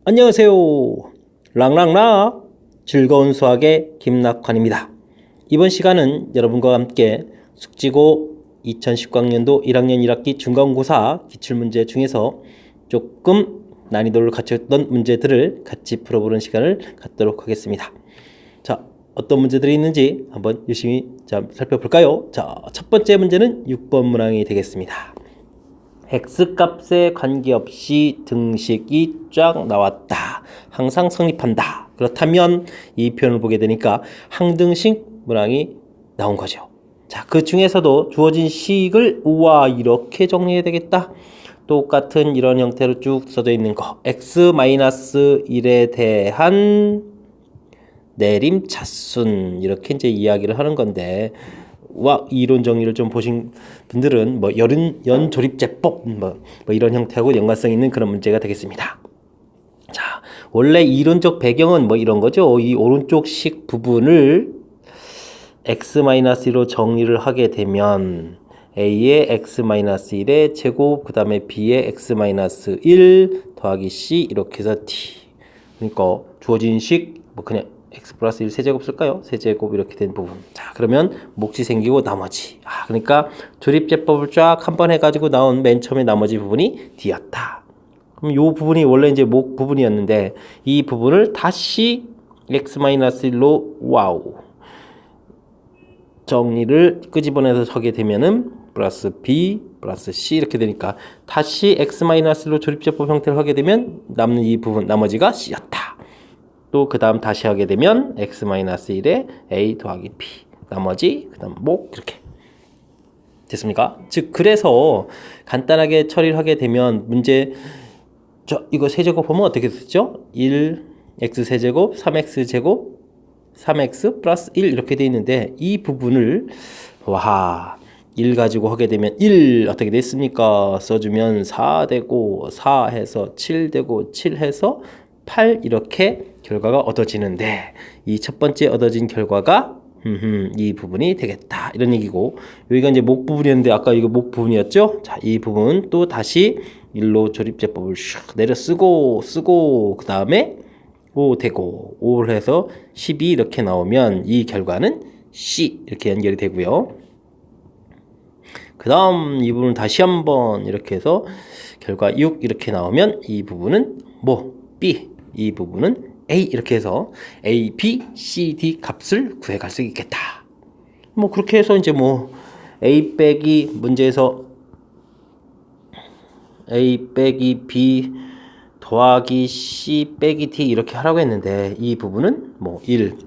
안녕하세요. 랑랑락 즐거운 수학의 김낙환입니다. 이번 시간은 여러분과 함께 숙지고 2019학년도 1학년 1학기 중간고사 기출문제 중에서 조금 난이도를 갖췄던 문제들을 같이 풀어보는 시간을 갖도록 하겠습니다. 자, 어떤 문제들이 있는지 한번 열심히 살펴볼까요? 자, 첫 번째 문제는 6번 문항이 되겠습니다. X값에 관계없이 등식이 쫙 나왔다. 항상 성립한다. 그렇다면 이 표현을 보게 되니까 항등식 문항이 나온 거죠. 자, 그 중에서도 주어진 식을 우와 이렇게 정리해야 되겠다. 똑같은 이런 형태로 쭉 써져 있는 거. X-1에 대한 내림차순 이렇게 이제 이야기를 하는 건데 와 이론 정리를 좀 보신 분들은 뭐 연조립제법 뭐 이런 형태하고 연관성 있는 그런 문제가 되겠습니다. 자, 원래 이론적 배경은 뭐 이런 거죠. 이 오른쪽 식 부분을 x-1로 정리를 하게 되면 a의 x-1의 제곱 그 다음에 b의 x-1 더하기 c 이렇게 해서 t 그러니까 주어진 식 뭐 그냥 x 플러스 1 세제곱 쓸까요? 세제곱 이렇게 된 부분. 자, 그러면 몫이 생기고 나머지. 그러니까 조립제법을 쫙 한번 해가지고 나온 맨 처음에 나머지 부분이 D였다. 그럼 이 부분이 원래 이제 목 부분이었는데 이 부분을 다시 x-1로 와우 정리를 끄집어내서 하게 되면은 플러스 b 플러스 c 이렇게 되니까 다시 x-로 조립제법 형태를 하게 되면 남는 이 부분 나머지가 c였다. 또 그 다음 다시 하게 되면 x-1에 a 더하기 b 나머지 그 다음 목 이렇게 됐습니까? 즉 그래서 간단하게 처리를 하게 되면 문제 이거 세제곱 하면 어떻게 됐죠? 1 x 세제곱 3x 제곱 3x 플러스 1 이렇게 돼 있는데 이 부분을 와 1 가지고 하게 되면 1 어떻게 됐습니까? 써주면 4 되고 4 해서 7 되고 7 해서 8 이렇게 결과가 얻어지는데 이 첫 번째 얻어진 결과가 이 부분이 되겠다 이런 얘기고 여기가 이제 목 부분이었는데 아까 이거 목 부분이었죠? 자, 이 부분 또 다시 1로 조립제법을 슉 내려 쓰고 그 다음에 5 되고 5를 해서 12 이렇게 나오면 이 결과는 C 이렇게 연결이 되고요. 그 다음 이 부분을 다시 한번 이렇게 해서 결과 6 이렇게 나오면 이 부분은 뭐 B 이 부분은 A 이렇게 해서 A, B, C, D 값을 구해갈 수 있겠다. 뭐 그렇게 해서 이제 뭐 A 빼기 문제에서 A 빼기 B 더하기 C 빼기 D 이렇게 하라고 했는데 이 부분은 뭐 1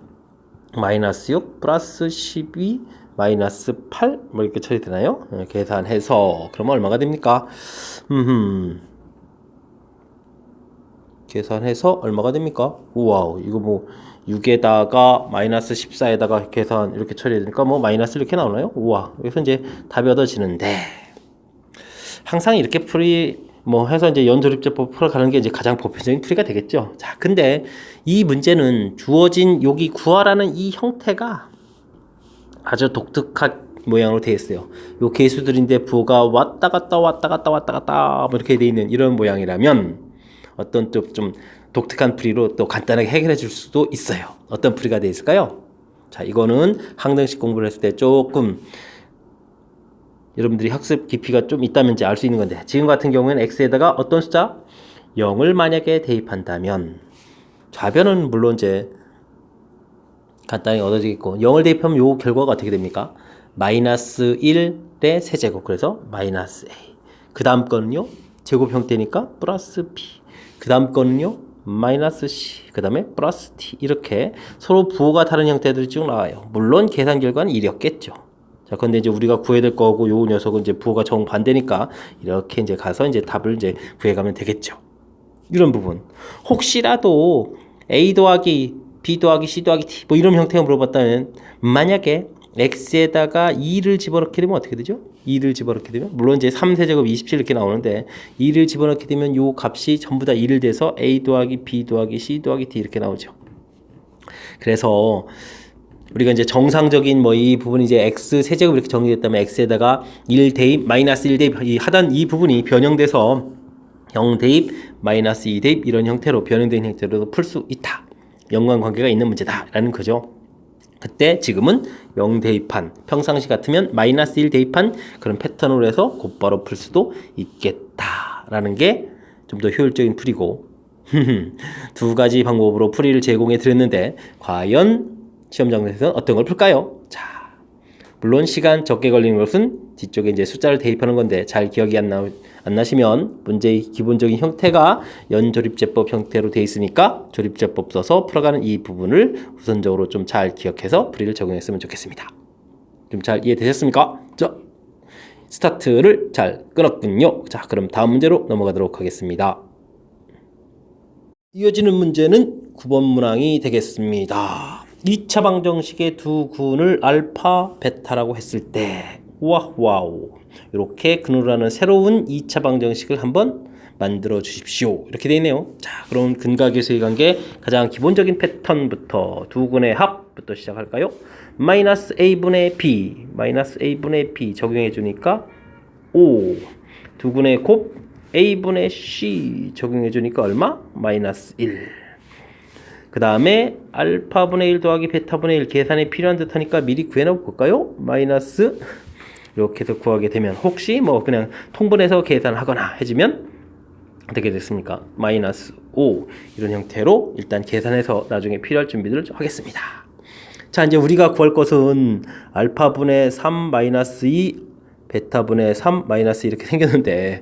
마이너스 6 플러스 12 마이너스 8 뭐 이렇게 처리되나요? 계산해서 그러면 얼마가 됩니까? 계산해서 얼마가 됩니까? 우와 이거 뭐 6에다가 마이너스 14에다가 계산 이렇게 처리해야 되니까 뭐 마이너스 이렇게 나오나요? 우와 여기서 이제 답이 얻어지는데 항상 이렇게 풀이 뭐 해서 이제 연조립제법 풀어가는 게 이제 가장 보편적인 풀이가 되겠죠. 자, 근데 이 문제는 주어진 여기 구하라는 이 형태가 아주 독특한 모양으로 되어 있어요. 요 개수들인데 부호가 왔다 갔다 뭐 이렇게 되어 있는 이런 모양이라면 어떤 좀 독특한 풀이로 또 간단하게 해결해 줄 수도 있어요. 어떤 풀이가 되어 있을까요? 자, 이거는 항등식 공부를 했을 때 조금 여러분들이 학습 깊이가 좀 있다면 이제 알 수 있는 건데 지금 같은 경우에는 x에다가 어떤 숫자? 0을 만약에 대입한다면 좌변은 물론 이제 간단히 얻어지겠고 0을 대입하면 요 결과가 어떻게 됩니까? 마이너스 1의 세제곱 그래서 마이너스 a 그 다음 거는요 제곱 형태니까 플러스 b 그 다음 거는요 마이너스 c 그 다음에 플러스 t 이렇게 서로 부호가 다른 형태들이 쭉 나와요. 물론 계산 결과는 1이었겠죠. 자, 근데 이제 우리가 구해야 될 거고 요 녀석은 이제 부호가 정반대니까 이렇게 이제 가서 이제 답을 이제 구해가면 되겠죠. 이런 부분 혹시라도 a 더하기 b 더하기 c 더하기 t 뭐 이런 형태가 물어봤다면 만약에 x에다가 2를 집어넣게 되면 어떻게 되죠? 2를 집어넣게 되면 물론 이제 3세제곱 27 이렇게 나오는데 2를 집어넣게 되면 요 값이 전부 다 1을 돼서 a 더하기 b 더하기 c 더하기 t 이렇게 나오죠. 그래서 우리가 이제 정상적인 뭐 이 부분이 이제 x 세제곱 이렇게 정리됐다면 x에다가 1 대입 마이너스 1 대입 하던 이 부분이 변형돼서 0 대입, 마이너스 2 대입 이런 형태로 변형된 형태로도 풀 수 있다. 연관관계가 있는 문제다 라는 거죠. 그때 지금은 0 대입한, 평상시 같으면 마이너스 1 대입한 그런 패턴으로 해서 곧바로 풀 수도 있겠다라는 게 좀 더 효율적인 풀이고 두 가지 방법으로 풀이를 제공해 드렸는데 과연 시험 장소에서는 어떤 걸 풀까요? 자, 물론 시간 적게 걸리는 것은 뒤쪽에 이제 숫자를 대입하는 건데 잘 기억이 안 나시면 문제의 기본적인 형태가 연조립제법 형태로 되어 있으니까 조립제법 써서 풀어가는 이 부분을 우선적으로 좀 잘 기억해서 풀이를 적용했으면 좋겠습니다. 좀 잘 이해되셨습니까? 자, 스타트를 잘 끊었군요. 자, 그럼 다음 문제로 넘어가도록 하겠습니다. 이어지는 문제는 9번 문항이 되겠습니다. 2차 방정식의 두 군을 알파, 베타라고 했을 때 와우 이렇게 근우라는 새로운 2차 방정식을 한번 만들어 주십시오. 이렇게 되어 있네요. 자, 그럼 근각에서의 관계 가장 기본적인 패턴부터 두 군의 합부터 시작할까요? 마이너스 a분의 b, 마이너스 a분의 b 적용해 주니까 5, 두 군의 곱 a분의 c 적용해 주니까 얼마? 마이너스 1. 그 다음에 알파분의 1 더하기 베타분의 1 계산이 필요한 듯 하니까 미리 구해놔 볼까요? 마이너스 이렇게 해서 구하게 되면 혹시 뭐 그냥 통분해서 계산하거나 해주면 어떻게 됐습니까? 마이너스 5 이런 형태로 일단 계산해서 나중에 필요할 준비들을 좀 하겠습니다. 자, 이제 우리가 구할 것은 알파분의 3 마이너스 2 베타분의 3 마이너스 이렇게 생겼는데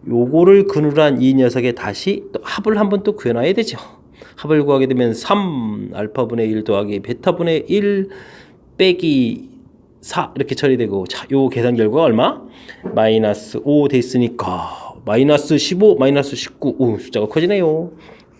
요거를 근으로 한 이 녀석에 다시 또 합을 한번 또 구해놔야 되죠. 합을 구하게 되면 3 알파분의 1 더하기 베타분의 1 빼기 4 이렇게 처리되고, 자, 요 계산 결과가 얼마? 마이너스 5 돼 있으니까 마이너스 15, 마이너스 19. 오, 숫자가 커지네요.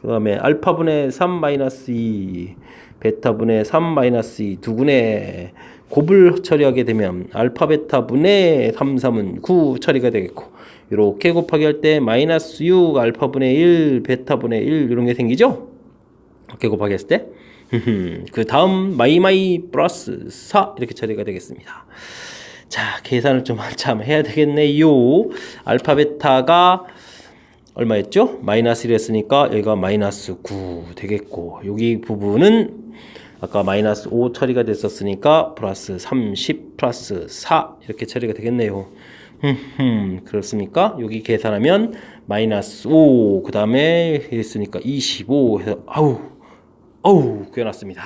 그 다음에 알파분의 3 마이너스 2 베타분의 3 마이너스 2 두 군의 곱을 처리하게 되면 알파 베타분의 3, 3은 9 처리가 되겠고, 이렇게 곱하기 할 때 마이너스 6 알파분의 1 베타분의 1 이런 게 생기죠. 이렇게 곱하기 했을 때 그 다음 마이마이 플러스 4 이렇게 처리가 되겠습니다. 자, 계산을 좀 한참 해야 되겠네요. 알파 베타가 얼마였죠? 마이너스 1이었으니까 여기가 마이너스 9 되겠고, 여기 부분은 아까 마이너스 5 처리가 됐었으니까 플러스 30 플러스 4 이렇게 처리가 되겠네요. 그렇습니까? 여기 계산하면 마이너스 5 그 다음에 했으니까 25 해서 아우 구해놨습니다.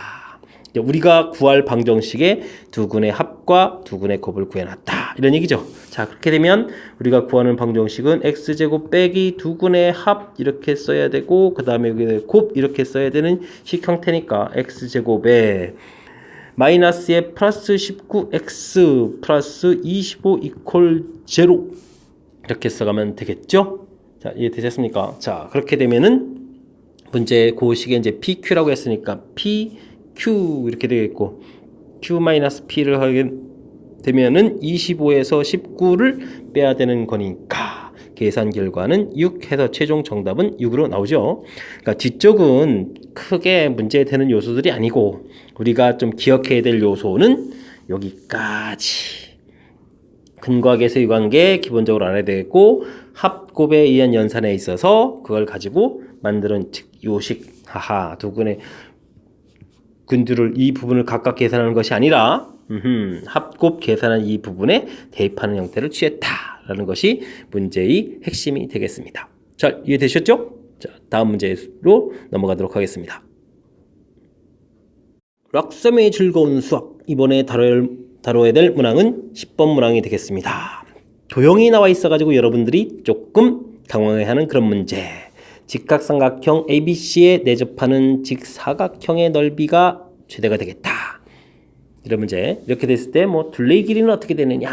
우리가 구할 방정식의 두 군의 합과 두 군의 곱을 구해놨다 이런 얘기죠. 자, 그렇게 되면 우리가 구하는 방정식은 x제곱 빼기 두 군의 합 이렇게 써야 되고, 그 다음에 여기 곱 이렇게 써야 되는 식 형태니까 x제곱에 마이너스에 플러스 19x 플러스 25 이퀄 0 이렇게 써가면 되겠죠. 자, 이해되셨습니까? 자, 그렇게 되면은 문제 고식에 이제 PQ라고 했으니까 PQ 이렇게 되겠고, Q-P를 하게 되면은 25에서 19를 빼야 되는 거니까 계산 결과는 6 해서 최종 정답은 6으로 나오죠. 그러니까 뒤쪽은 크게 문제되는 요소들이 아니고 우리가 좀 기억해야 될 요소는 여기까지. 근과계수의 관계 기본적으로 알아야 되겠고, 합곱에 의한 연산에 있어서 그걸 가지고 만드는 요식, 두 근의 근두를 이 부분을 각각 계산하는 것이 아니라 합곱 계산한 이 부분에 대입하는 형태를 취했다라는 것이 문제의 핵심이 되겠습니다. 잘 이해되셨죠? 자, 다음 문제로 넘어가도록 하겠습니다. 락쌤의 즐거운 수학, 이번에 다뤄야 될 문항은 10번 문항이 되겠습니다. 도형이 나와 있어가지고 여러분들이 조금 당황해하는 그런 문제. 직각삼각형 ABC에 내접하는 직사각형의 넓이가 최대가 되겠다. 이런 문제. 이렇게 됐을 때 뭐 둘레의 길이는 어떻게 되느냐,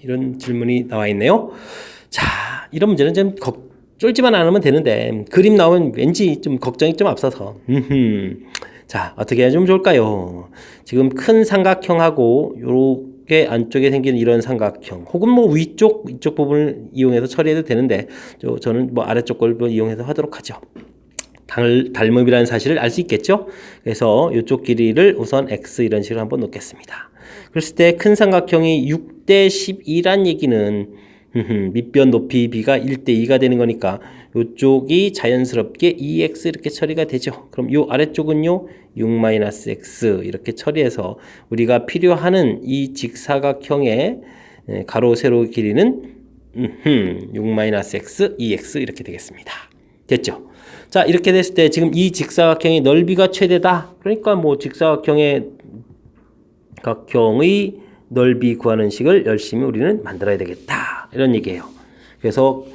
이런 질문이 나와 있네요. 자, 이런 문제는 좀 쫄지만 않으면 되는데 그림 나오면 왠지 좀 걱정이 좀 앞서서 자, 어떻게 하면 좋을까요? 지금 큰 삼각형하고 요렇게 안쪽에 생기는 이런 삼각형, 혹은 뭐 위쪽, 이쪽 부분을 이용해서 처리해도 되는데 저는 뭐 아래쪽 걸 이용해서 하도록 하죠. 닮음이라는 사실을 알 수 있겠죠? 그래서 이쪽 길이를 우선 x 이런 식으로 한번 놓겠습니다. 그랬을 때 큰 삼각형이 6대 12란 얘기는 밑변 높이 b가 1대 2가 되는 거니까 이쪽이 자연스럽게 2x 이렇게 처리가 되죠. 그럼 요 아래쪽은요 6-x 이렇게 처리해서 우리가 필요하는 이 직사각형의 가로 세로 길이는 6-x 2x 이렇게 되겠습니다. 됐죠? 자, 이렇게 됐을 때 지금 이 직사각형의 넓이가 최대다. 그러니까 뭐 직사각형의 넓이 구하는 식을 열심히 우리는 만들어야 되겠다. 이런 얘기예요. 그래서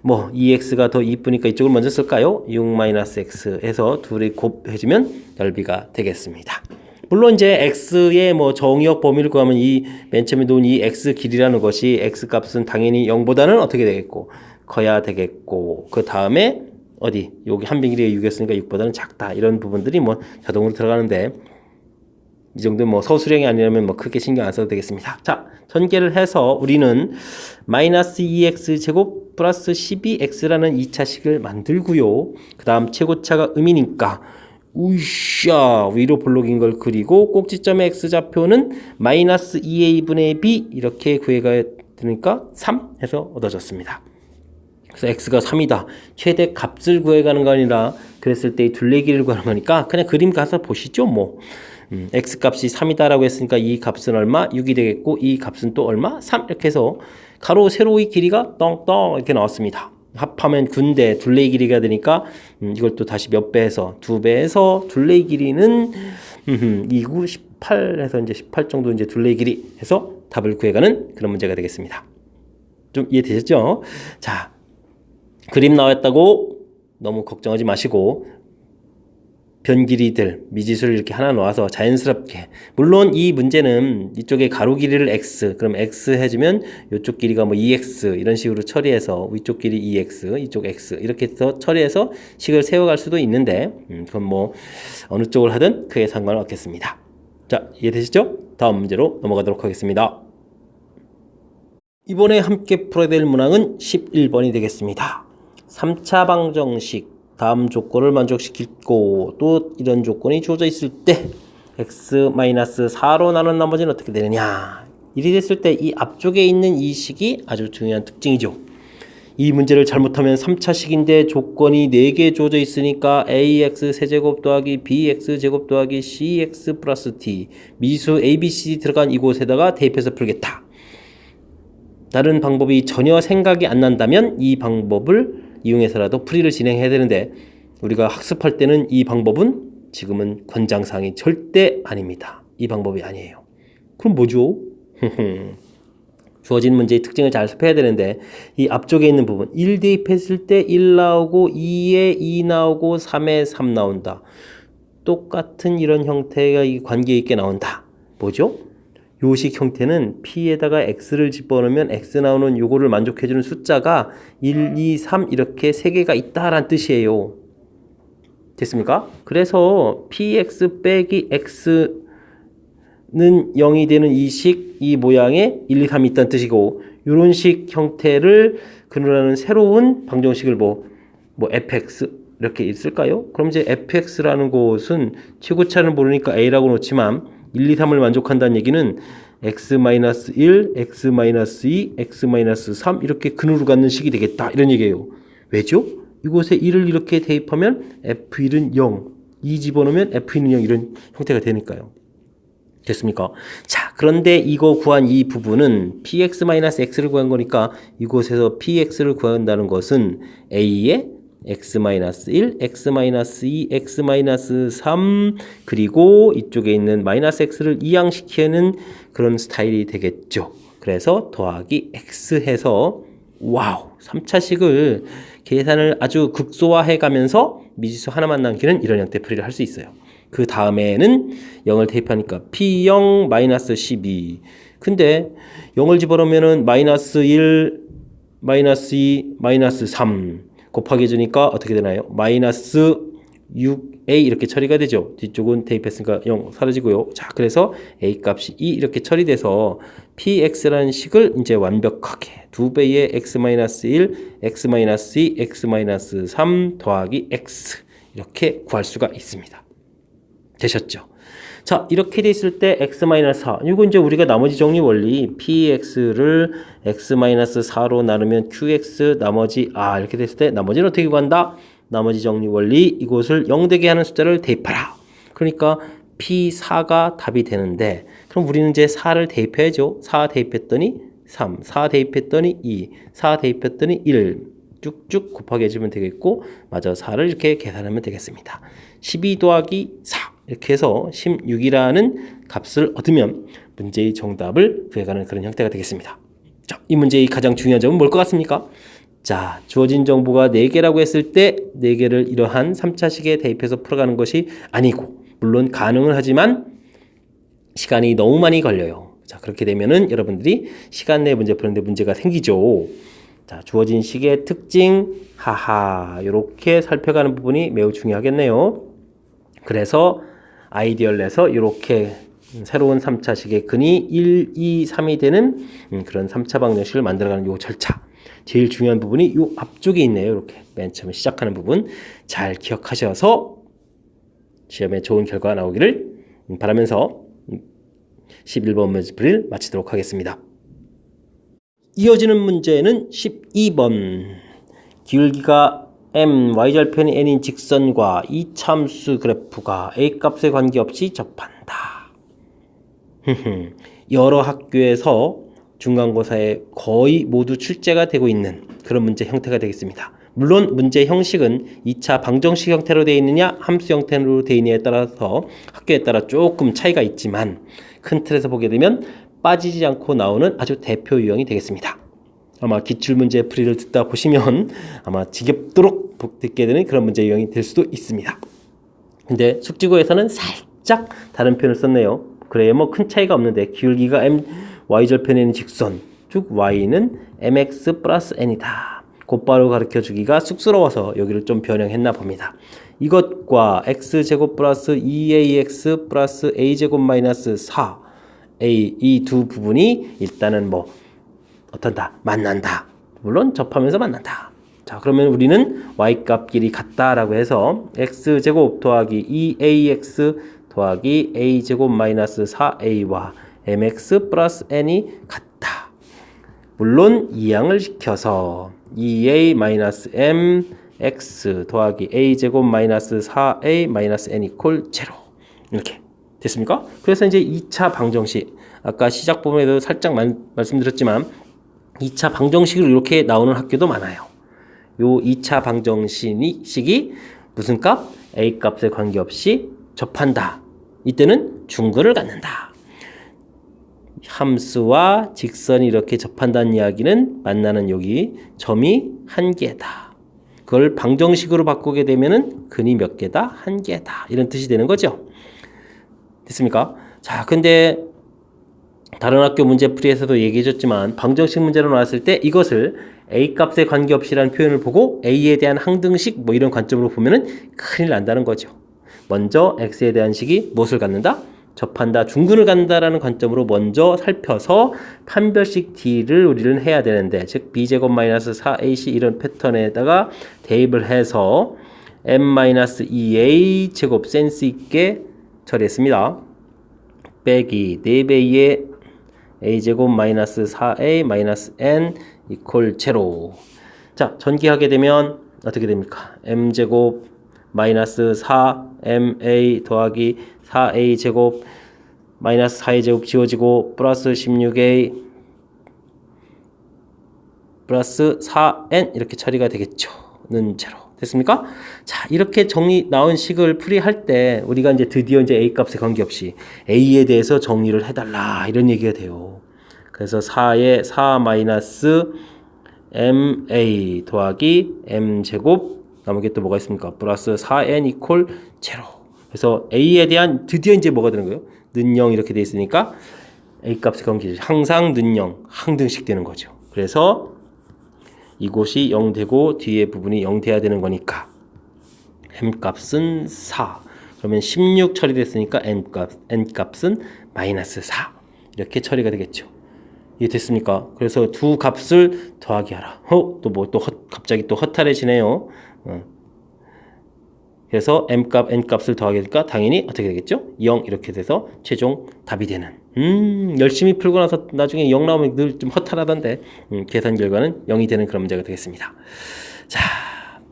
뭐 2x가 더 이쁘니까 이쪽을 먼저 쓸까요? 6-x 해서 둘이 곱해주면 넓이가 되겠습니다. 물론 이제 x의 뭐 정의역 범위를 구하면 이 맨 처음에 놓은 이 x 길이라는 것이 x 값은 당연히 0보다는 어떻게 되겠고 커야 되겠고 그 다음에 어디 여기 한변 길이가 6이었으니까 6보다는 작다 이런 부분들이 뭐 자동으로 들어가는데 이 정도는 뭐 서술형이 아니라면 뭐 크게 신경 안 써도 되겠습니다. 자, 전개를 해서 우리는 마이너스 2x 제곱 플러스 12x라는 2차식을 만들고요. 그 다음 최고차가 음이니까 우샤 위로 볼록인 걸 그리고 꼭지점의 x좌표는 마이너스 2a분의 b 이렇게 구해가야 되니까 3 해서 얻어졌습니다. 그래서 x가 3이다. 최대 값을 구해가는 거 아니라 그랬을 때 이 둘레 길이를 구하는 거니까 그냥 그림 가서 보시죠 뭐. x 값이 3이다라고 했으니까 이 값은 얼마? 6이 되겠고 이 값은 또 얼마? 3 이렇게 해서 가로 세로의 길이가 떵떵 이렇게 나왔습니다. 합하면 군대 둘레의 길이가 되니까 이걸 또 다시 몇 배 해서 2배 해서 둘레의 길이는 2, 9, 18 해서 이제 18 정도 이제 둘레의 길이 해서 답을 구해가는 그런 문제가 되겠습니다. 좀 이해되셨죠? 자, 그림 나왔다고 너무 걱정하지 마시고 변 길이들 미지수를 이렇게 하나 놓아서 자연스럽게 물론 이 문제는 이쪽에 가로 길이를 x 그럼 x 해주면 이쪽 길이가 뭐 2x 이런 식으로 처리해서 위쪽 길이 2x 이쪽 x 이렇게 해서 처리해서 식을 세워갈 수도 있는데 그건 뭐 어느 쪽을 하든 크게 상관은 없겠습니다. 자, 이해되시죠? 다음 문제로 넘어가도록 하겠습니다. 이번에 함께 풀어야 될 문항은 11번이 되겠습니다. 3차 방정식 다음 조건을 만족시키고 또 이런 조건이 주어져 있을 때 x-4로 나눈 나머지는 어떻게 되느냐. 이리 됐을 때 이 앞쪽에 있는 이 식이 아주 중요한 특징이죠. 이 문제를 잘못하면 3차식인데 조건이 4개 주어져 있으니까 ax 세제곱 더하기 bx 제곱 더하기 cx 플러스 t 미수 abc 들어간 이곳에다가 대입해서 풀겠다. 다른 방법이 전혀 생각이 안 난다면 이 방법을 이용해서라도 풀이를 진행해야 되는데 우리가 학습할 때는 이 방법은 지금은 권장사항이 절대 아닙니다. 이 방법이 아니에요. 그럼 뭐죠? 주어진 문제의 특징을 잘 살펴야 되는데 이 앞쪽에 있는 부분 1 대입했을 때 1 나오고 2에 2 나오고 3에 3 나온다. 똑같은 이런 형태가 관계 있게 나온다. 뭐죠? 요식 형태는 p에다가 x를 집어넣으면 x 나오는 요거를 만족해주는 숫자가 1, 2, 3 이렇게 3개가 있다라는 뜻이에요. 됐습니까? 그래서 px 빼기 x는 0이 되는 이 식, 이 모양에 1, 2, 3이 있다는 뜻이고 이런 식 형태를 그려내는 새로운 방정식을 뭐 fx 이렇게 있을까요? 그럼 이제 fx라는 것은 최고차를 모르니까 a라고 놓지만 1, 2, 3을 만족한다는 얘기는 x-1, x-2, x-3 이렇게 근으로 갖는 식이 되겠다 이런 얘기예요. 왜죠? 이곳에 1을 이렇게 대입하면 f1은 0, 2 집어넣으면 f2는 0 이런 형태가 되니까요. 됐습니까? 자, 그런데 이거 구한 이 부분은 px-x를 구한 거니까 이곳에서 px를 구한다는 것은 a의 x-1, x-2, x-3 그리고 이쪽에 있는 마이너스 x를 이항시키는 그런 스타일이 되겠죠. 그래서 더하기 x 해서 와우 3차식을 계산을 아주 극소화해 가면서 미지수 하나만 남기는 이런 형태 풀이를 할 수 있어요. 그 다음에는 0을 대입하니까 p0 마이너스 12 근데 0을 집어넣으면은 마이너스 1 마이너스 2 마이너스 3 곱하기 해주니까 어떻게 되나요? 마이너스 6a 이렇게 처리가 되죠. 뒤쪽은 대입했으니까 0 사라지고요. 자, 그래서 a 값이 2 이렇게 처리돼서 px라는 식을 이제 완벽하게 2배의 x-1, x-2, x-3 더하기 x 이렇게 구할 수가 있습니다. 되셨죠? 자, 이렇게 돼 있을 때 x-4. 이거 이제 우리가 나머지 정리 원리 px를 x-4로 나누면 qx 나머지 이렇게 됐을 때 나머지는 어떻게 구한다? 나머지 정리 원리 이곳을 0되게 하는 숫자를 대입하라. 그러니까 p4가 답이 되는데 그럼 우리는 이제 4를 대입해야죠. 4 대입했더니 3, 4 대입했더니 2, 4 대입했더니 1 쭉쭉 곱하기 해주면 되겠고 맞아 4를 이렇게 계산하면 되겠습니다. 12 더하기 4 이렇게 해서 16이라는 값을 얻으면 문제의 정답을 구해가는 그런 형태가 되겠습니다. 자, 이 문제의 가장 중요한 점은 뭘 것 같습니까? 자, 주어진 정보가 4개라고 했을 때 4개를 이러한 3차식에 대입해서 풀어가는 것이 아니고 물론 가능은 하지만 시간이 너무 많이 걸려요. 자, 그렇게 되면은 여러분들이 시간 내에 문제 푸는데 문제가 생기죠. 자, 주어진 식의 특징, 이렇게 살펴가는 부분이 매우 중요하겠네요. 그래서 아이디어를 내서 이렇게 새로운 3차식의 근이 1, 2, 3이 되는 그런 3차 방정식을 만들어가는 요 절차. 제일 중요한 부분이 요 앞쪽에 있네요. 이렇게 맨 처음에 시작하는 부분 잘 기억하셔서 시험에 좋은 결과가 나오기를 바라면서 11번 문제풀이를 마치도록 하겠습니다. 이어지는 문제는 12번. 기울기가 m, y절편이 n인 직선과 이참수 그래프가 a값에 관계없이 접한다. 여러 학교에서 중간고사에 거의 모두 출제가 되고 있는 그런 문제 형태가 되겠습니다. 물론 문제 형식은 2차 방정식 형태로 되어 있느냐 함수 형태로 되어 있느냐에 따라서 학교에 따라 조금 차이가 있지만 큰 틀에서 보게 되면 빠지지 않고 나오는 아주 대표 유형이 되겠습니다. 아마 기출문제 풀이를 듣다 보시면 아마 지겹도록 듣게 되는 그런 문제 유형이 될 수도 있습니다. 근데 숙지고에서는 살짝 다른 표현을 썼네요. 그래야 뭐 큰 차이가 없는데 기울기가 m, y절편에 있는 직선 즉 y는 mx 플러스 n이다. 곧바로 가르쳐주기가 쑥스러워서 여기를 좀 변형했나 봅니다. 이것과 x제곱 플러스 2ax 플러스 a제곱 마이너스 4a 이 두 부분이 일단은 뭐 어떤다? 만난다. 물론 접하면서 만난다. 자, 그러면 우리는 y값끼리 같다라고 해서 x제곱 더하기 2ax 더하기 a제곱 마이너스 4a와 mx 플러스 n이 같다. 물론 이항을 시켜서 2a 마이너스 mx 더하기 a제곱 마이너스 4a 마이너스 n 이퀄 0 이렇게 됐습니까? 그래서 이제 2차 방정식 아까 시작 부분에도 살짝 말씀드렸지만 2차 방정식으로 이렇게 나오는 학교도 많아요. 요 2차 방정식이 무슨 값? a 값에 관계없이 접한다. 이때는 중근을 갖는다. 함수와 직선이 이렇게 접한다는 이야기는 만나는 여기 점이 한 개다. 그걸 방정식으로 바꾸게 되면은 근이 몇 개다? 한 개다. 이런 뜻이 되는 거죠. 됐습니까? 자, 근데 다른 학교 문제풀이에서도 얘기해줬지만 방정식 문제로 나왔을 때 이것을 a 값에 관계없이라는 표현을 보고 a에 대한 항등식 뭐 이런 관점으로 보면은 큰일 난다는 거죠. 먼저 x에 대한 식이 무엇을 갖는다? 접한다, 중근을 갖는다라는 관점으로 먼저 살펴서 판별식 d를 우리는 해야 되는데 즉 b제곱 마이너스 4ac 이런 패턴에다가 대입을 해서 m-2a 제곱 센스 있게 처리했습니다. 빼기 4배의 a제곱 마이너스 4a 마이너스 n 이퀄 0. 자, 전기하게 되면 어떻게 됩니까? m제곱 마이너스 4ma 더하기 4a 제곱 마이너스 4a 제곱 지워지고 플러스 16a 플러스 4n 이렇게 처리가 되겠죠. 는 0. 됐습니까? 자, 이렇게 정리 나온 식을 풀이할 때 우리가 이제 드디어 이제 a 값에 관계없이 a에 대해서 정리를 해달라 이런 얘기가 돼요. 그래서 4에 4 마이너스 ma 더하기 m 제곱 남은 게 또 뭐가 있습니까? 플러스 4n 이퀄 0. 그래서 a에 대한 드디어 이제 뭐가 되는 거예요? 는 0 이렇게 돼 있으니까 a 값에 관계없이 항상 는 0 항등식 되는 거죠. 그래서 이곳이 0 되고 뒤에 부분이 0 돼야 되는 거니까 m값은 4. 그러면 16 처리됐으니까 n값은 마이너스 4. 이렇게 처리가 되겠죠. 이해됐습니까? 그래서 두 값을 더하기 하라. 또 갑자기 또 허탈해지네요. 그래서 m값, n값을 더하게 되니까 당연히 어떻게 되겠죠? 0 이렇게 돼서 최종 답이 되는. 열심히 풀고 나서 나중에 0 나오면 늘 좀 허탈하던데 계산 결과는 0이 되는 그런 문제가 되겠습니다. 자,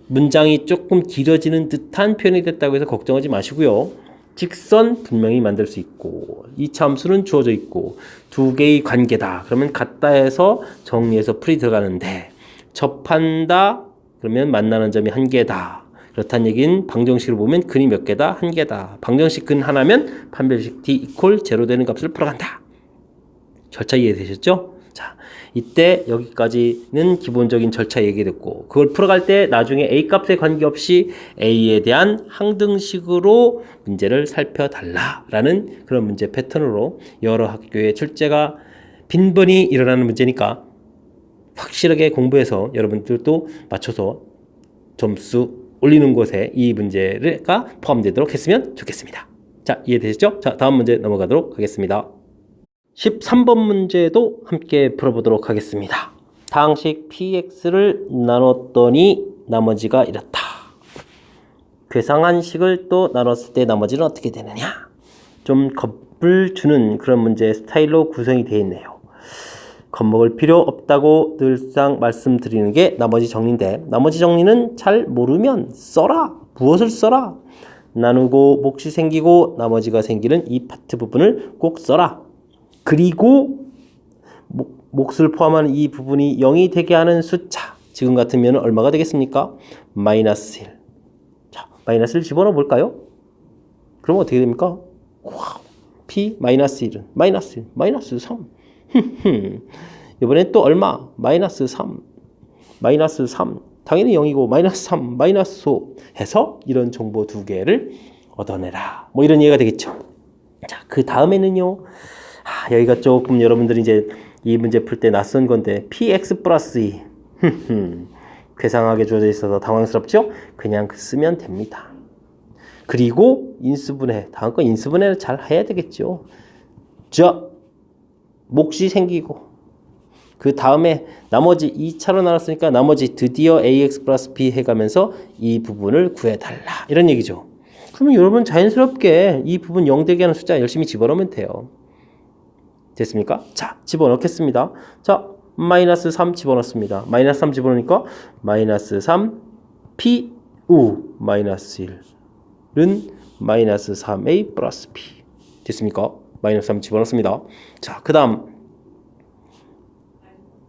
문장이 조금 길어지는 듯한 표현이 됐다고 해서 걱정하지 마시고요. 직선 분명히 만들 수 있고 이 함수는 주어져 있고 두 개의 관계다. 그러면 같다 해서 정리해서 풀이 들어가는데 접한다 그러면 만나는 점이 한 개다. 그렇다는 얘기는 방정식으로 보면 근이 몇 개다? 한 개다. 방정식 근 하나면 판별식 d 이퀄 제로 되는 값을 풀어간다. 절차 이해되셨죠? 자, 이때 여기까지는 기본적인 절차 얘기됐고 그걸 풀어갈 때 나중에 a 값에 관계없이 a에 대한 항등식으로 문제를 살펴달라라는 그런 문제 패턴으로 여러 학교의 출제가 빈번히 일어나는 문제니까 확실하게 공부해서 여러분들도 맞춰서 점수 올리는 곳에 이 문제가 포함되도록 했으면 좋겠습니다. 자, 이해되셨죠? 자, 다음 문제 넘어가도록 하겠습니다. 13번 문제도 함께 풀어보도록 하겠습니다. 다항식 px를 나눴더니 나머지가 이렇다. 괴상한 식을 또 나눴을 때 나머지는 어떻게 되느냐? 좀 겁을 주는 그런 문제 스타일로 구성이 되어 있네요. 겁먹을 필요 없다고 늘상 말씀드리는 게 나머지 정리인데 나머지 정리는 잘 모르면 써라. 무엇을 써라? 나누고 몫이 생기고 나머지가 생기는 이 파트 부분을 꼭 써라. 그리고 몫을 포함하는 이 부분이 0이 되게 하는 숫자 지금 같으면 얼마가 되겠습니까? 마이너스 1. 자, 마이너스를 집어넣어 볼까요? 그럼 어떻게 됩니까? 와우. p 마이너스 1은 마이너스 1, 마이너스 3. 이번엔 또 얼마? 마이너스 3. 마이너스 3. 당연히 0이고 마이너스 3, 마이너스 5 해서 이런 정보 두 개를 얻어내라. 뭐 이런 이해가 되겠죠. 자, 그 다음에는요. 여기가 조금 여러분들이 이제 이 문제 풀 때 낯선 건데 px 플러스 2 괴상하게 주어져 있어서 당황스럽죠? 그냥 쓰면 됩니다. 그리고 인수분해, 다음 건 인수분해를 잘 해야 되겠죠. 자, 몫이 생기고 그 다음에 나머지 2차로 나눴으니까 나머지 드디어 ax 플러스 b 해가면서 이 부분을 구해달라 이런 얘기죠. 그러면 여러분 자연스럽게 이 부분 0 되게 하는 숫자 열심히 집어넣으면 돼요. 됐습니까? 자, 집어넣겠습니다. 자, 마이너스 3 집어넣습니다. 마이너스 3 집어넣으니까 마이너스 3 p u 마이너스 1은 마이너스 3a 플러스 b 됐습니까? 마이너스 3 집어넣습니다. 자, 그 다음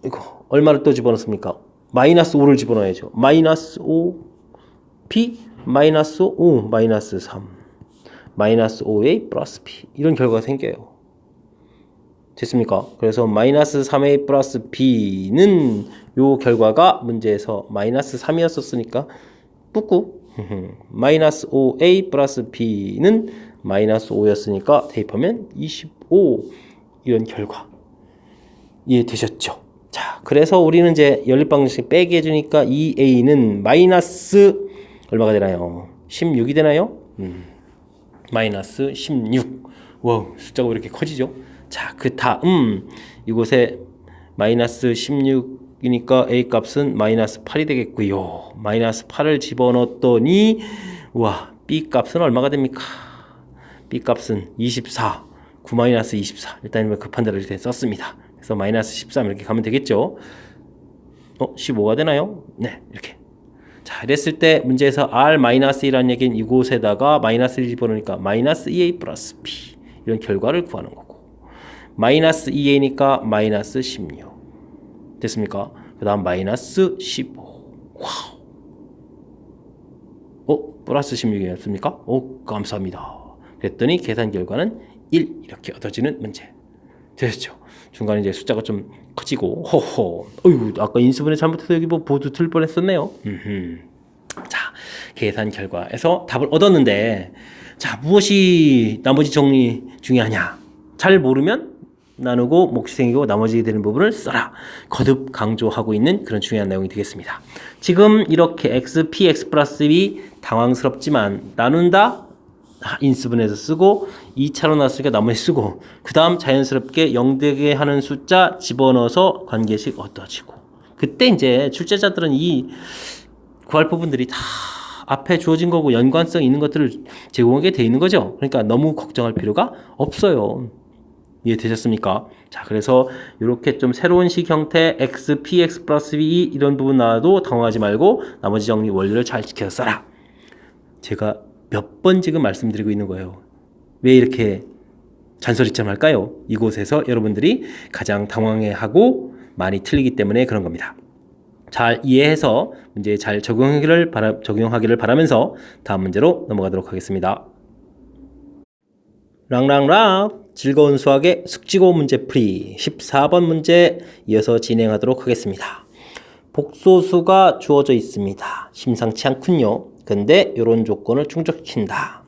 이거 얼마를 또 집어넣습니까? 마이너스 5를 집어넣어야죠. 마이너스 5 p 마이너스 5 마이너스 3 마이너스 5a 플러스 b 이런 결과가 생겨요. 됐습니까? 그래서 마이너스 3a 플러스 b는 요 결과가 문제에서 마이너스 3이었었으니까 뿌꾸 마이너스 5a 플러스 b는 마이너스 5였으니까 대입하면 25 이런 결과 이해되셨죠? 자, 그래서 우리는 이제 연립방정식 빼기 해주니까 2a는 마이너스 얼마가 되나요? 16이 되나요? 마이너스 16. 와우, 숫자가 왜 이렇게 커지죠? 자, 그 다음 이곳에 마이너스 16이니까 a 값은 마이너스 8이 되겠고요. 마이너스 8을 집어넣었더니 우와, b 값은 얼마가 됩니까? b 값은 24. 9 마이너스 24. 일단 급한 대로 이렇게 썼습니다. 그래서 마이너스 13 이렇게 가면 되겠죠. 15가 되나요? 네, 이렇게. 자, 이랬을 때 문제에서 r-1이라는 얘기는 이곳에다가 마이너스를 집어넣으니까 마이너스 2a 플러스 b 이런 결과를 구하는 거고 마이너스 2a니까 마이너스 16 됐습니까? 그 다음 마이너스 15 와우 플러스 16이었습니까? 감사합니다. 그랬더니 계산 결과는 1 이렇게 얻어지는 문제 되셨죠? 중간에 이제 숫자가 좀 커지고 어휴 아까 인수분해 잘못해서 여기 뭐 보드 틀 뻔했었네요. 자, 계산 결과에서 답을 얻었는데 자, 무엇이 나머지 정리 중요하냐? 잘 모르면 나누고 몫이 생기고 나머지 되는 부분을 써라. 거듭 강조하고 있는 그런 중요한 내용이 되겠습니다. 지금 이렇게 x, p, x 플러스 b 당황스럽지만 나눈다? 인수분해서 쓰고 2차로 나왔으니까 나머지 쓰고 그 다음 자연스럽게 0 되게 하는 숫자 집어넣어서 관계식 얻어지고 그때 이제 출제자들은 이 구할 부분들이 다 앞에 주어진 거고 연관성 있는 것들을 제공하게 돼 있는 거죠. 그러니까 너무 걱정할 필요가 없어요. 이해되셨습니까? 자, 그래서 이렇게 좀 새로운 식 형태 x, px 플러스 b 이런 부분 나와도 당황하지 말고 나머지 정리 원리를 잘 지켜서 써라. 제가 몇 번 지금 말씀드리고 있는 거예요. 왜 이렇게 잔소리처럼 할까요? 이곳에서 여러분들이 가장 당황해하고 많이 틀리기 때문에 그런 겁니다. 잘 이해해서 문제에 잘 적용하기를 바라면서 다음 문제로 넘어가도록 하겠습니다. 랑랑랑 즐거운 수학의 숙지고 문제 풀이 14번 문제 이어서 진행하도록 하겠습니다. 복소수가 주어져 있습니다. 심상치 않군요. 근데 이런 조건을 충족시킨다.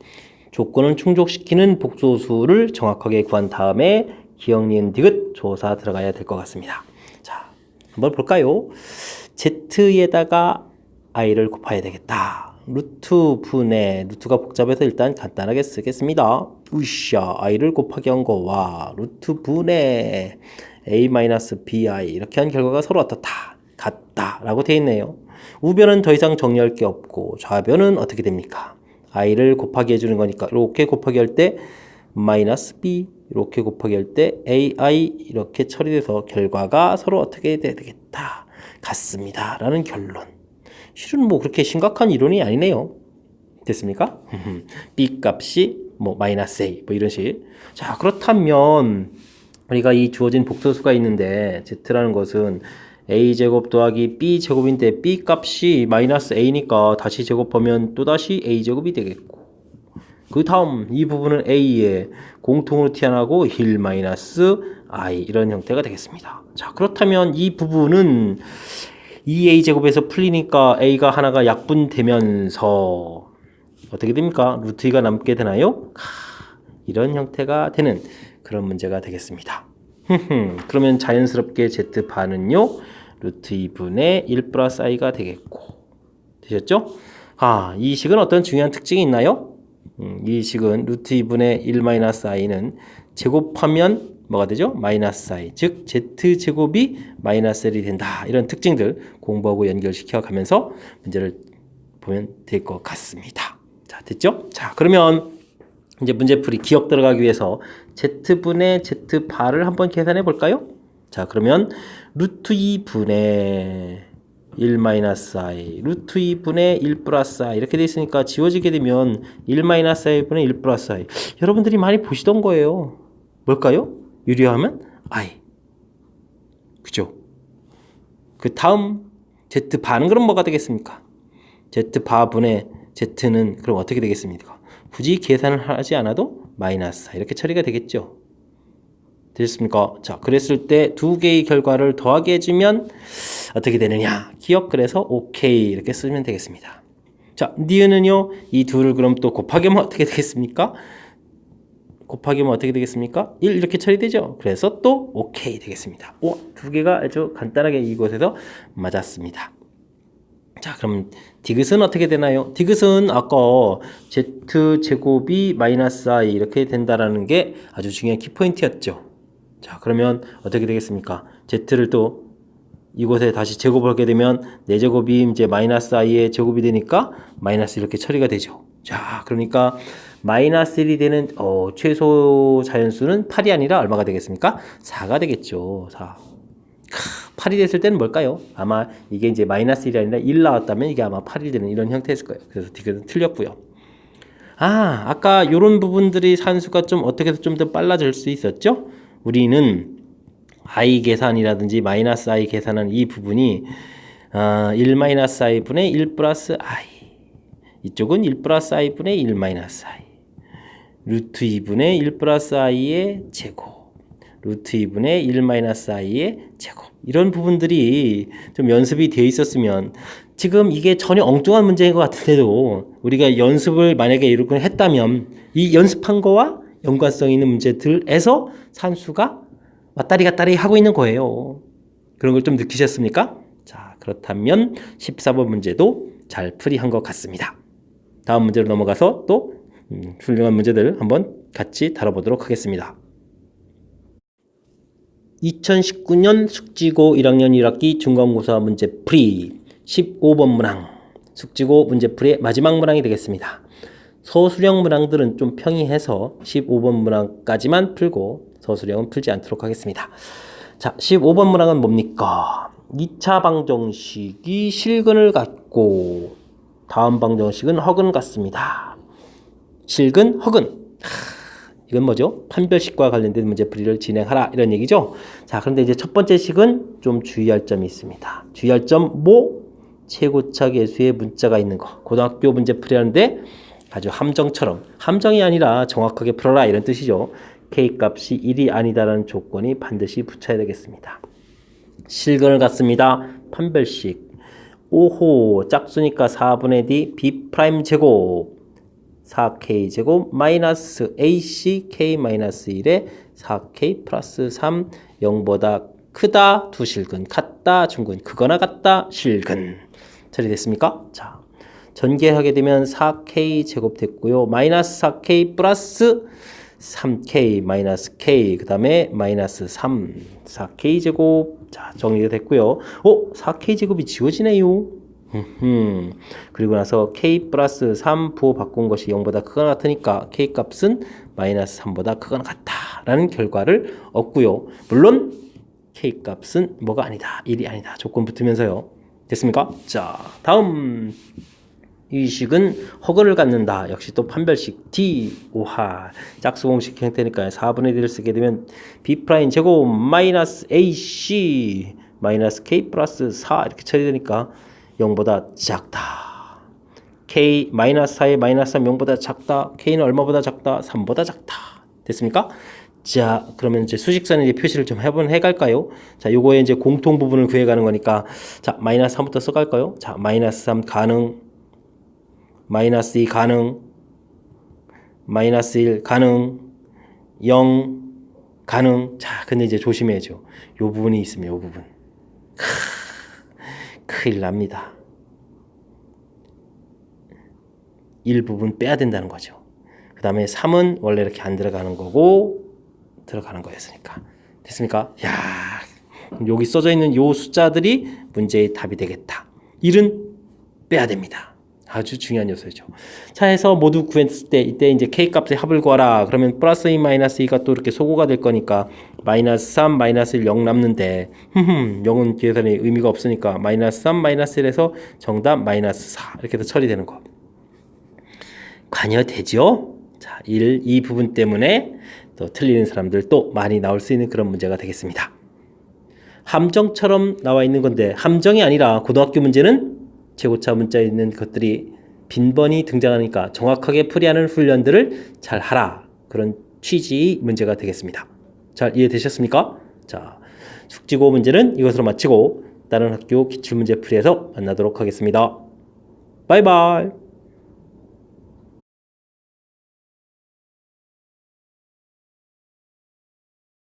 조건을 충족시키는 복소수를 정확하게 구한 다음에 기억, 니은, 디귿 조사 들어가야 될 것 같습니다. 자, 한번 볼까요? z에다가 i를 곱해야 되겠다. 루트 분의, 루트가 복잡해서 일단 간단하게 쓰겠습니다. 으쌰, i를 곱하기 한 거와 루트 분의 a-bi 이렇게 한 결과가 서로 어떻다, 같다 라고 되어 있네요. 우변은 더 이상 정리할 게 없고 좌변은 어떻게 됩니까? i를 곱하기 해주는 거니까 이렇게 곱하기 할 때 마이너스 b, 이렇게 곱하기 할 때 ai 이렇게 처리돼서 결과가 서로 어떻게 돼야 되겠다, 같습니다 라는 결론. 실은 뭐 그렇게 심각한 이론이 아니네요. 됐습니까? b 값이 뭐 마이너스 a 뭐 이런 식. 자, 그렇다면 우리가 이 주어진 복소수가 있는데 z라는 것은 a제곱 더하기 b제곱인데 b 값이 마이너스 a니까 다시 제곱하면 또다시 a제곱이 되겠고, 그 다음 이 부분은 a에 공통으로 튀어나오고 1 마이너스 i 이런 형태가 되겠습니다. 자, 그렇다면 이 부분은 2a제곱에서 풀리니까 a가 하나가 약분되면서 어떻게 됩니까? 루트 2가 남게 되나요? 이런 형태가 되는 그런 문제가 되겠습니다. 그러면 자연스럽게 z바는요 루트 2분의 1 플러스 i가 되겠고, 되셨죠? 이 식은 어떤 중요한 특징이 있나요? 이 식은 루트 2분의 1 마이너스 i는 제곱하면 뭐가 되죠? 마이너스 i, 즉 z제곱이 마이너스 1이 된다. 이런 특징들 공부하고 연결시켜 가면서 문제를 보면 될 것 같습니다. 자, 됐죠? 자, 그러면 이제 문제풀이 기억 들어가기 위해서 z분의 z바를 한번 계산해 볼까요? 자, 그러면 루트 2분의 1 마이너스 i, 루트 2분의 1 플러스 i 이렇게 돼 있으니까 지워지게 되면 1 마이너스 i분의 1 플러스 i. 여러분들이 많이 보시던 거예요. 뭘까요? 유리하면 i. 그죠? 그 다음 z바는 그럼 뭐가 되겠습니까? z바분의 z는 그럼 어떻게 되겠습니까? 굳이 계산을 하지 않아도 마이너스 4 이렇게 처리가 되겠죠. 되셨습니까? 자, 그랬을 때 두 개의 결과를 더하게 해주면 어떻게 되느냐? 기억, 그래서 오케이 이렇게 쓰면 되겠습니다. 자, 니은은요, 이 둘을 그럼 또 곱하기 하면 어떻게 되겠습니까? 곱하기 하면 어떻게 되겠습니까? 1 이렇게 처리되죠. 그래서 또 오케이 되겠습니다. 두 개가 아주 간단하게 이곳에서 맞았습니다. 자, 그럼 디귿은 어떻게 되나요? 디귿은 아까 z제곱이 마이너스 i 이렇게 된다라는 게 아주 중요한 키포인트였죠. 자, 그러면 어떻게 되겠습니까? z를 또 이곳에 다시 제곱을 하게 되면 4제곱이 이제 마이너스 i의 제곱이 되니까 마이너스 이렇게 처리가 되죠. 자, 그러니까 마이너스 1이 되는 최소 자연수는 8이 아니라 얼마가 되겠습니까? 4가 되겠죠. 4. 8이 됐을 때는 뭘까요? 아마 이게 이제 마이너스 1이 아니라 1 나왔다면 이게 아마 8이 되는 이런 형태였을 거예요. 그래서 디귿은 틀렸고요. 아까 이런 부분들이 산수가 좀 어떻게 해서 좀 더 빨라질 수 있었죠? 우리는 i 계산이라든지 마이너스 i 계산하는 이 부분이 1 마이너스 i 분의 1 플러스 i, 이쪽은 1 플러스 i 분의 1 마이너스 i, 루트 2분의 1 플러스 i의 제곱, 루트 2분의 1 마이너스 i의 제곱, 이런 부분들이 좀 연습이 되어 있었으면, 지금 이게 전혀 엉뚱한 문제인 것 같은데도 우리가 연습을 만약에 이렇게 했다면 이 연습한 거와 연관성 있는 문제들에서 산수가 왔다리 갔다리 하고 있는 거예요. 그런 걸 좀 느끼셨습니까? 자, 그렇다면 14번 문제도 잘 풀이한 것 같습니다. 다음 문제로 넘어가서 또 훌륭한 문제들 한번 같이 다뤄보도록 하겠습니다. 2019년 숙지고 1학년 1학기 중간고사 문제 풀이 15번 문항. 숙지고 문제풀이의 마지막 문항이 되겠습니다. 소수령 문항들은 좀 평이해서 15번 문항까지만 풀고 서술형은 풀지 않도록 하겠습니다. 자, 15번 문항은 뭡니까? 2차 방정식이 실근을 갖고 다음 방정식은 허근 같습니다. 실근, 허근. 이건 뭐죠? 판별식과 관련된 문제풀이를 진행하라 이런 얘기죠. 자, 그런데 이제 첫 번째 식은 좀 주의할 점이 있습니다. 주의할 점 뭐? 최고차 계수에 문자가 있는 거. 고등학교 문제풀이 하는데 아주 함정처럼, 함정이 아니라 정확하게 풀어라 이런 뜻이죠. K값이 1이 아니다라는 조건이 반드시 붙여야 되겠습니다. 실근을 갖습니다. 판별식. 오호, 짝수니까 4분의 D B' 제곱 4K제곱 마이너스 AC K-1에 4K 플러스 3 0보다 크다 두 실근 같다 중근 크거나 같다 실근 처리됐습니까? 자, 전개하게 되면 4K 제곱 됐고요. 마이너스 4K 플러스 3K 마이너스 K 그 다음에 마이너스 3 4K 제곱 자 정리가 됐고요. 4K 제곱이 지워지네요. 그리고 나서 K 플러스 3 부호 바꾼 것이 0보다 크거나 같으니까 K 값은 마이너스 3보다 크거나 같다 라는 결과를 얻고요. 물론 K 값은 뭐가 아니다 1이 아니다 조건 붙으면서요. 됐습니까? 자, 다음 이 식은 허근을 갖는다. 역시 또 판별식 D, 오하 짝수공식 형태니까 4분의 D를 쓰게 되면 B' 제곱 마이너스 AC 마이너스 K 플러스 4 이렇게 처리되니까 0보다 작다. K 마이너스 4에 마이너스 3 0보다 작다. K는 얼마보다 작다? 3보다 작다. 됐습니까? 자, 그러면 이제 수직선에 이제 표시를 좀 해갈까요? 자, 요거에 이제 공통 부분을 구해가는 거니까 자, 마이너스 3부터 써갈까요? 자, 마이너스 3 가능, 마이너스 2 가능, 마이너스 1 가능, 0 가능. 자, 근데 이제 조심해야죠. 요 부분이 있으면 요 부분. 큰일 납니다. 일부분 빼야 된다는 거죠. 그 다음에 3은 원래 이렇게 안 들어가는 거고 들어가는 거였으니까. 됐습니까? 야, 여기 써져 있는 요 숫자들이 문제의 답이 되겠다. 1은 빼야 됩니다. 아주 중요한 요소죠. 자, 해서 모두 구했을 때 이때 이제 K 값의 합을 구하라. 그러면 플러스 2 마이너스 2가 또 이렇게 소거가 될 거니까 마이너스 3 마이너스 1 0 남는데 0은 계산에 의미가 없으니까 마이너스 3 마이너스 1에서 정답 마이너스 4 이렇게 해서 처리되는 거. 관여되죠? 자, 이 부분 때문에 또 틀리는 사람들 또 많이 나올 수 있는 그런 문제가 되겠습니다. 함정처럼 나와 있는 건데 함정이 아니라 고등학교 문제는 최고차 문자에 있는 것들이 빈번히 등장하니까 정확하게 풀이하는 훈련들을 잘 하라. 그런 취지의 문제가 되겠습니다. 잘 이해되셨습니까? 자, 숙지고 문제는 이것으로 마치고 다른 학교 기출문제 풀이에서 만나도록 하겠습니다. 바이바이.